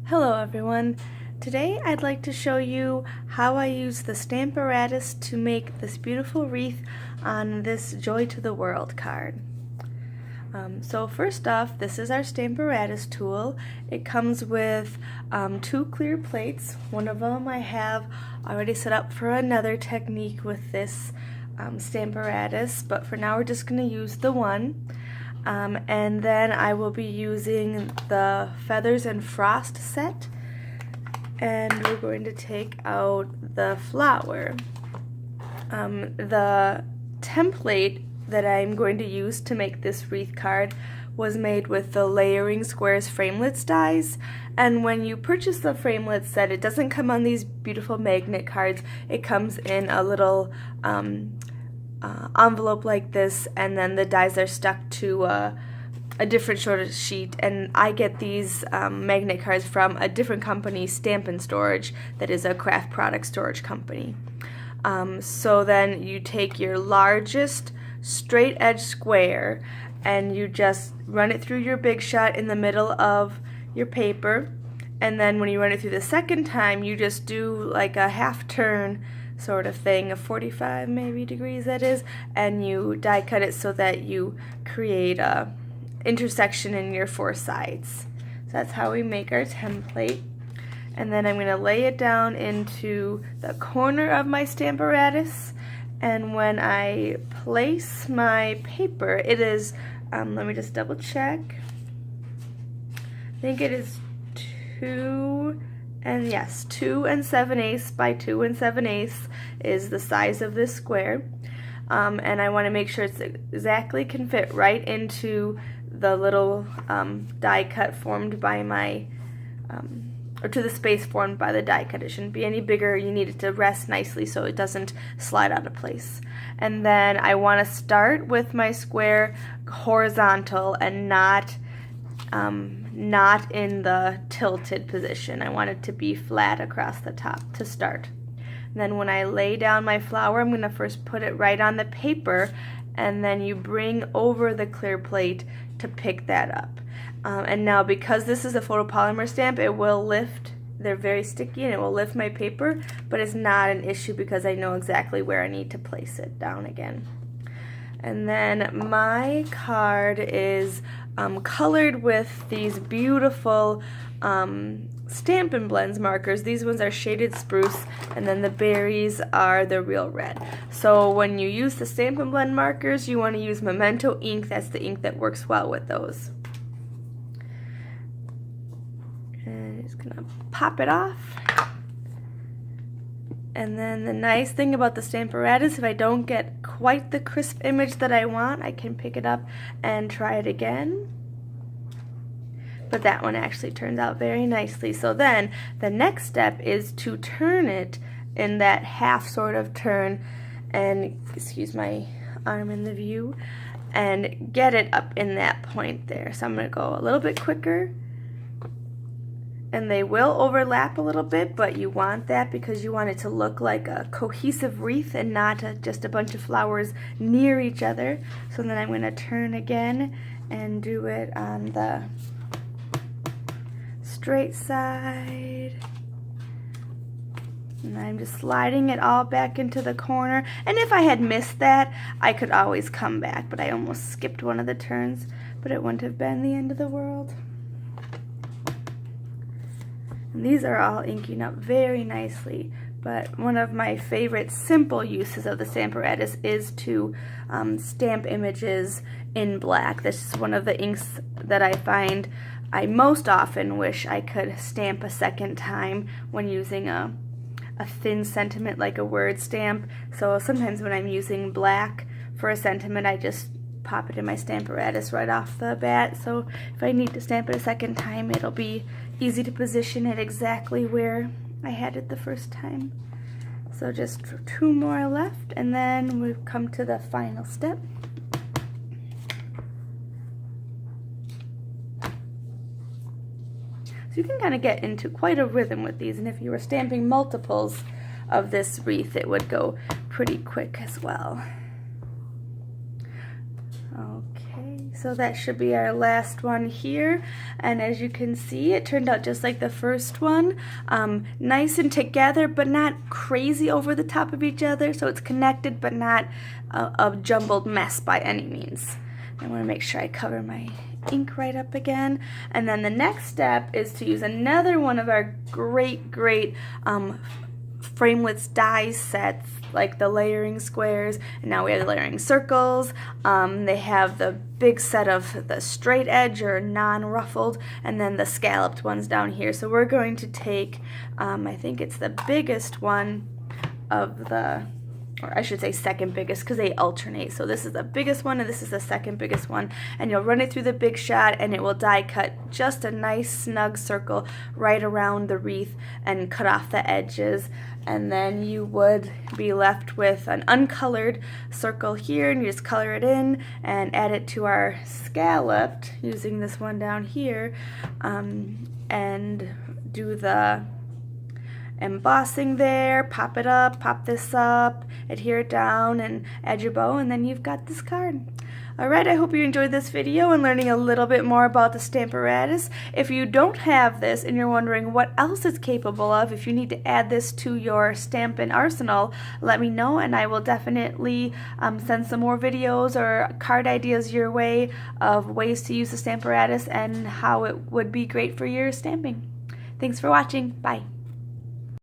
Hello everyone. Today I'd like to show you how I use the Stamparatus to make this beautiful wreath on this Joy to the World card. So first off, this is our Stamparatus tool. It comes with two clear plates. One of them I have already set up for another technique with this Stamparatus, but for now we're just going to use the one. And then I will be using the Feathers and Frost set, and we're going to take out the flower. The template that I'm going to use to make this wreath card was made with the Layering Squares Framelits dies, and when you purchase the framelits set, it doesn't come on these beautiful magnet cards. It comes in a little envelope like this, and then the dies are stuck to a different sort of sheet, and I get these magnet cards from a different company, Stamp and Storage, that is a craft product storage company. So then you take your largest straight edge square and you just run it through your Big Shot in the middle of your paper, and then when you run it through the second time you just do like a half turn sort of thing, of 45 maybe degrees that is, and you die cut it so that you create a intersection in your four sides. So that's how we make our template. And then I'm going to lay it down into the corner of my Stamparatus, and when I place my paper, it is, let me just double check, I think it is 2 and 7/8 by 2 7/8 is the size of this square, and I want to make sure it's exactly can fit right into the little die cut formed by my, or to the space formed by the die cut. It shouldn't be any bigger. You need it to rest nicely so it doesn't slide out of place. And then I want to start with my square horizontal and not in the tilted position. I want it to be flat across the top to start. And then when I lay down my flower, I'm going to first put it right on the paper, and then you bring over the clear plate to pick that up. And now, because this is a photopolymer stamp, it will lift. They're very sticky and it will lift my paper, but it's not an issue because I know exactly where I need to place it down again. And then my card is colored with these beautiful Stampin' Blends markers. These ones are shaded spruce, and then the berries are the real red. So when you use the Stampin' Blend markers, you want to use Memento ink. That's the ink that works well with those. And just gonna pop it off. And then the nice thing about the Stamparatus, if I don't get quite the crisp image that I want, I can pick it up and try it again. But that one actually turned out very nicely. So then the next step is to turn it in that half sort of turn, and excuse my arm in the view, and get it up in that point there. So I'm going to go a little bit quicker, and they will overlap a little bit, but you want that because you want it to look like a cohesive wreath and not just a bunch of flowers near each other. So then I'm going to turn again and do it on the straight side, and I'm just sliding it all back into the corner. And if I had missed that, I could always come back, but I almost skipped one of the turns, but it wouldn't have been the end of the world. And these are all inking up very nicely, but one of my favorite simple uses of the Stamparatus is to stamp images in black. This is one of the inks that I find I most often wish I could stamp a second time when using a thin sentiment like a word stamp. So sometimes when I'm using black for a sentiment, I just pop it in my Stamparatus right off the bat. So if I need to stamp it a second time, it'll be easy to position it exactly where I had it the first time. So just 2 more left, and then we've come to the final step. So you can kind of get into quite a rhythm with these, and if you were stamping multiples of this wreath, it would go pretty quick as well. Okay, So that should be our last one here, and as you can see, it turned out just like the first one. Nice and together, but not crazy over the top of each other, so it's connected but not a jumbled mess by any means. I want to make sure I cover my ink right up again. And then the next step is to use another one of our great frameless die sets, like the layering squares, and now we have the layering circles. They have the big set of the straight edge or non-ruffled, and then the scalloped ones down here. So we're going to take, I think it's the biggest one of the, or I should say second biggest, because they alternate. So this is the biggest one and this is the second biggest one, and you'll run it through the big shot and it will die cut just a nice snug circle right around the wreath and cut off the edges, and then you would be left with an uncolored circle here, and you just color it in and add it to our scalloped using this one down here, and do the embossing there, pop it up, pop this up, adhere it down, and add your bow, and then you've got this card. Alright, I hope you enjoyed this video and learning a little bit more about the Stamparatus. If you don't have this and you're wondering what else it's capable of, if you need to add this to your stampin' arsenal, let me know and I will definitely send some more videos or card ideas your way of ways to use the Stamparatus and how it would be great for your stamping. Thanks for watching. Bye.